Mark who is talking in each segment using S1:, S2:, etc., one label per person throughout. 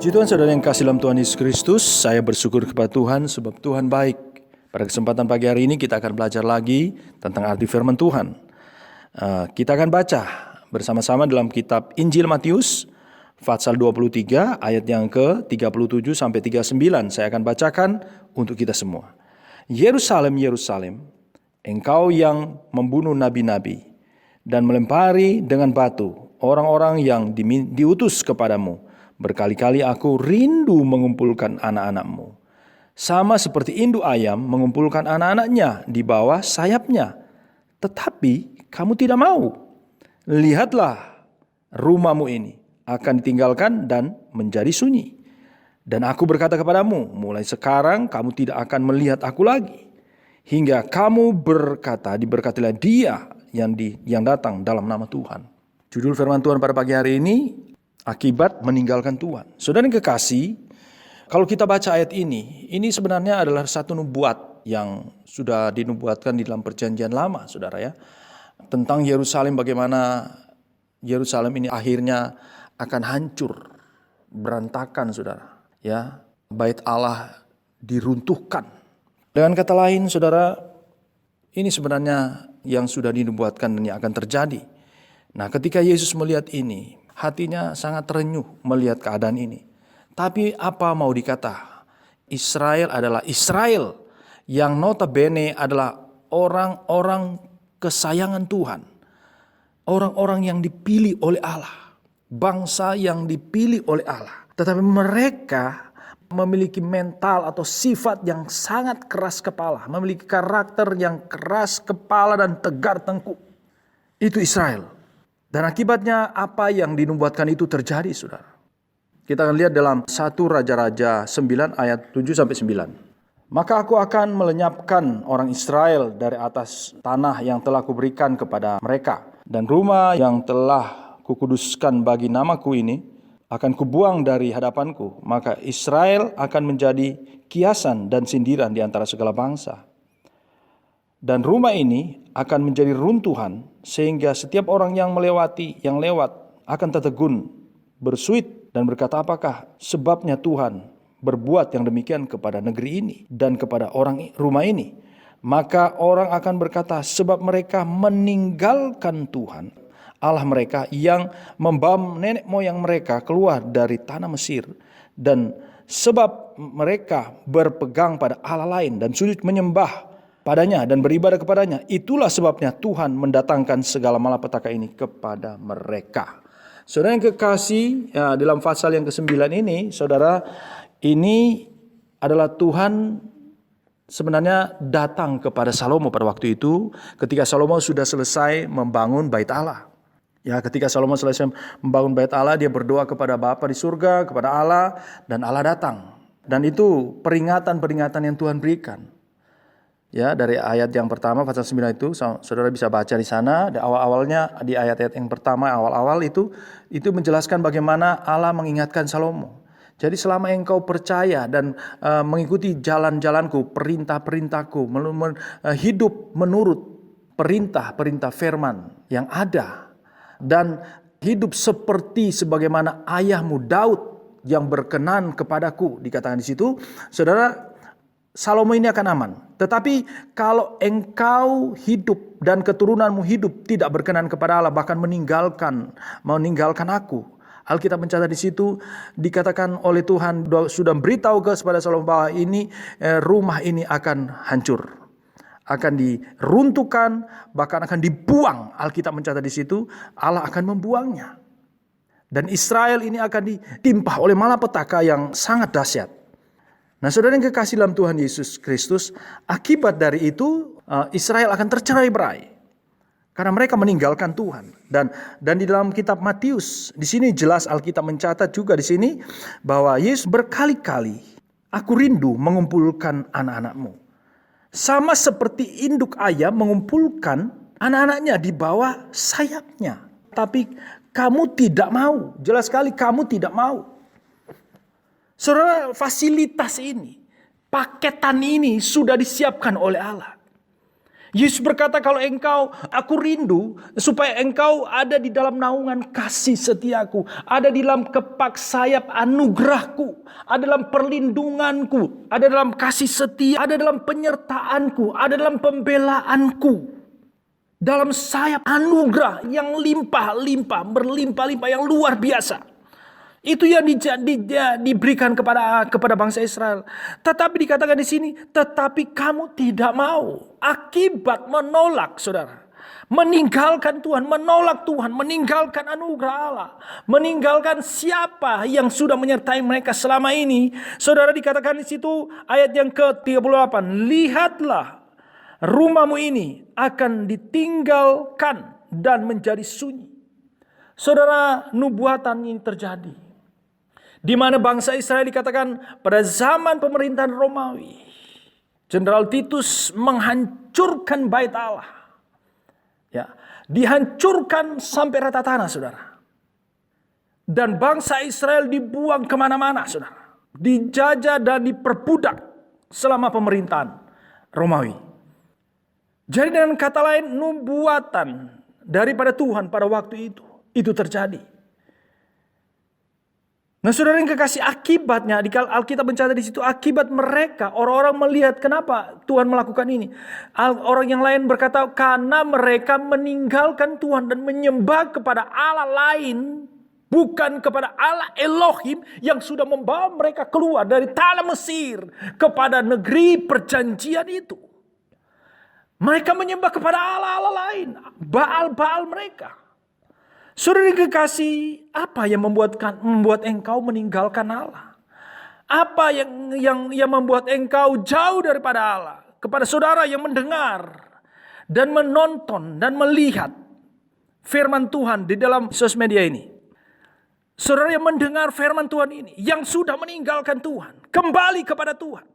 S1: Puji Tuhan, saudara yang kasih dalam Tuhan Yesus Kristus, saya bersyukur kepada Tuhan sebab Tuhan baik. Pada kesempatan pagi hari ini kita akan belajar lagi tentang arti firman Tuhan. Kita akan baca bersama-sama dalam kitab Injil Matius, Pasal 23 ayat yang ke-37 sampai 39. Saya akan bacakan untuk kita semua. Yerusalem, Yerusalem, engkau yang membunuh nabi-nabi dan melempari dengan batu orang-orang yang diutus kepadamu. Berkali-kali aku rindu mengumpulkan anak-anakmu, sama seperti induk ayam mengumpulkan anak-anaknya di bawah sayapnya. Tetapi kamu tidak mau. Lihatlah, rumahmu ini akan ditinggalkan dan menjadi sunyi. Dan aku berkata kepadamu, mulai sekarang kamu tidak akan melihat aku lagi, hingga kamu diberkatilah dia yang datang dalam nama Tuhan. Judul firman Tuhan pada pagi hari ini, akibat meninggalkan Tuhan. Saudara yang kekasih, kalau kita baca ayat ini sebenarnya adalah satu nubuat yang sudah dinubuatkan di dalam perjanjian lama, saudara ya. Tentang Yerusalem, bagaimana Yerusalem ini akhirnya akan hancur, berantakan, saudara. Ya, bait Allah diruntuhkan. Dengan kata lain, saudara, ini sebenarnya yang sudah dinubuatkan dan yang akan terjadi. Nah, ketika Yesus melihat ini, hatinya sangat terenyuh melihat keadaan ini. Tapi apa mau dikata? Israel adalah Israel yang notabene adalah orang-orang kesayangan Tuhan. Orang-orang yang dipilih oleh Allah. Bangsa yang dipilih oleh Allah. Tetapi mereka memiliki mental atau sifat yang sangat keras kepala. Memiliki karakter yang keras kepala dan tegar tengkuk. Itu Israel. Dan akibatnya apa yang dinubuatkan itu terjadi, saudara. Kita akan lihat dalam 1 Raja-Raja 9 ayat 7-9. Maka aku akan melenyapkan orang Israel dari atas tanah yang telah kuberikan kepada mereka. Dan rumah yang telah kukuduskan bagi namaku ini akan kubuang dari hadapanku. Maka Israel akan menjadi kiasan dan sindiran di antara segala bangsa. Dan rumah ini akan menjadi runtuhan sehingga setiap orang yang lewat akan tertegun, bersuit dan berkata, apakah sebabnya Tuhan berbuat yang demikian kepada negeri ini dan kepada orang rumah ini? Maka orang akan berkata, sebab mereka meninggalkan Tuhan Allah mereka yang membawa nenek moyang mereka keluar dari tanah Mesir, dan sebab mereka berpegang pada Allah lain dan sujud menyembah padanya dan beribadah kepadanya. Itulah sebabnya Tuhan mendatangkan segala malapetaka ini kepada mereka. Saudara yang kekasih, ya, dalam pasal yang ke-9 ini, saudara, ini adalah Tuhan sebenarnya datang kepada Salomo pada waktu itu ketika Salomo sudah selesai membangun bait Allah. Ya, ketika Salomo selesai membangun bait Allah, dia berdoa kepada Bapa di surga, kepada Allah, dan Allah datang. Dan itu peringatan-peringatan yang Tuhan berikan. Ya, dari ayat yang pertama pasal 9 itu saudara bisa baca di sana. Di awal-awalnya, di ayat-ayat yang pertama awal-awal itu menjelaskan bagaimana Allah mengingatkan Salomo. Jadi selama engkau percaya dan mengikuti jalan-jalanku, perintah-perintahku, hidup menurut perintah-perintah firman yang ada, dan hidup seperti sebagaimana ayahmu Daud yang berkenan kepadaku, dikatakan di situ, saudara, Salomo ini akan aman. Tetapi kalau engkau hidup dan keturunanmu hidup tidak berkenan kepada Allah, bahkan meninggalkan aku. Alkitab mencatat di situ, dikatakan oleh Tuhan sudah beritahu kepada Salomo bahwa rumah ini akan hancur, akan diruntuhkan, bahkan akan dibuang. Alkitab mencatat di situ, Allah akan membuangnya. Dan Israel ini akan ditimpa oleh malapetaka yang sangat dahsyat. Nah, saudara yang kekasih dalam Tuhan Yesus Kristus, akibat dari itu Israel akan tercerai-berai karena mereka meninggalkan Tuhan. Dan di dalam kitab Matius, di sini jelas Alkitab mencatat juga di sini bahwa Yesus berkali-kali, aku rindu mengumpulkan anak-anakmu. Sama seperti induk ayam mengumpulkan anak-anaknya di bawah sayapnya. Tapi kamu tidak mau. Jelas sekali kamu tidak mau. Saudara, fasilitas ini, paketan ini sudah disiapkan oleh Allah. Yesus berkata, kalau aku rindu supaya engkau ada di dalam naungan kasih setiaku, ada di dalam kepak sayap anugerahku, ada dalam perlindunganku, ada dalam kasih setia, ada dalam penyertaanku, ada dalam pembelaanku. Dalam sayap anugerah yang limpah-limpah, berlimpah-limpah, yang luar biasa. Itu yang diberikan kepada bangsa Israel. Tetapi dikatakan di sini, tetapi kamu tidak mau. Akibat menolak, saudara. Meninggalkan Tuhan, menolak Tuhan, meninggalkan anugerah Allah. Meninggalkan siapa yang sudah menyertai mereka selama ini. Saudara, dikatakan di situ ayat yang ke-38. Lihatlah, rumahmu ini akan ditinggalkan dan menjadi sunyi. Saudara, nubuatan ini terjadi. Di mana bangsa Israel dikatakan pada zaman pemerintahan Romawi, Jenderal Titus menghancurkan bait Allah. Ya, dihancurkan sampai rata tanah, saudara. Dan bangsa Israel dibuang kemana-mana, saudara. Dijajah dan diperbudak selama pemerintahan Romawi. Jadi dengan kata lain, nubuatan daripada Tuhan pada waktu itu terjadi. Nah, saudara yang kekasih, akibatnya di Alkitab mencatat di situ, akibat mereka, orang-orang melihat kenapa Tuhan melakukan ini. Orang yang lain berkata, karena mereka meninggalkan Tuhan dan menyembah kepada Allah lain, bukan kepada Allah Elohim yang sudah membawa mereka keluar dari tanah Mesir kepada negeri perjanjian itu. Mereka menyembah kepada Allah-Allah lain, Baal-Baal mereka. Saudara yang kekasih, apa yang membuat engkau meninggalkan Allah? Apa yang membuat engkau jauh daripada Allah? Kepada saudara yang mendengar dan menonton dan melihat firman Tuhan di dalam sosial media ini. Saudara yang mendengar firman Tuhan ini, yang sudah meninggalkan Tuhan, kembali kepada Tuhan.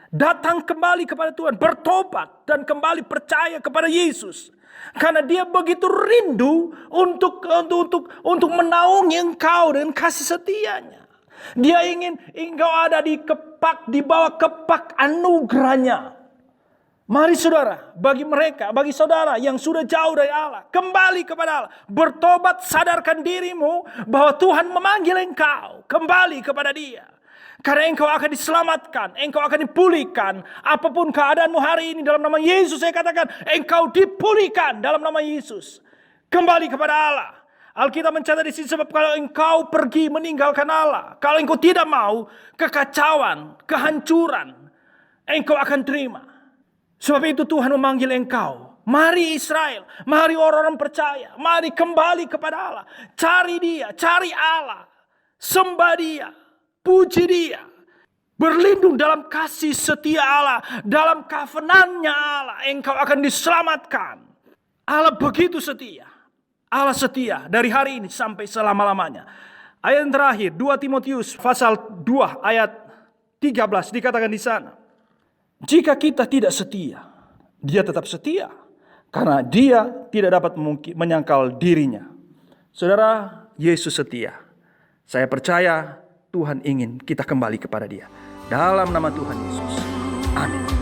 S1: Datang kembali kepada Tuhan, bertobat dan kembali percaya kepada Yesus. Karena dia begitu rindu untuk menaungi engkau dengan kasih setianya. Dia ingin engkau ada di bawah kepak anugerahnya. Mari saudara, bagi saudara yang sudah jauh dari Allah, kembali kepada Allah. Bertobat, sadarkan dirimu bahwa Tuhan memanggil engkau kembali kepada Dia. Karena engkau akan diselamatkan, engkau akan dipulihkan. Apapun keadaanmu hari ini dalam nama Yesus, saya katakan engkau dipulihkan dalam nama Yesus. Kembali kepada Allah. Alkitab mencatat di sini, sebab kalau engkau pergi meninggalkan Allah, kalau engkau tidak mau, kekacauan, kehancuran, engkau akan terima. Sebab itu Tuhan memanggil engkau. Mari Israel, mari orang-orang percaya, mari kembali kepada Allah. Cari Dia, cari Allah, sembah Dia. Puji Dia, berlindung dalam kasih setia Allah, dalam covenant-Nya Allah, engkau akan diselamatkan. Allah begitu setia, Allah setia dari hari ini sampai selama-lamanya. Ayat yang terakhir, 2 Timotius pasal 2 ayat 13 dikatakan di sana, jika kita tidak setia, Dia tetap setia, karena Dia tidak dapat menyangkal dirinya. Saudara, Yesus setia. Saya percaya Tuhan ingin kita kembali kepada Dia. Dalam nama Tuhan Yesus. Amin.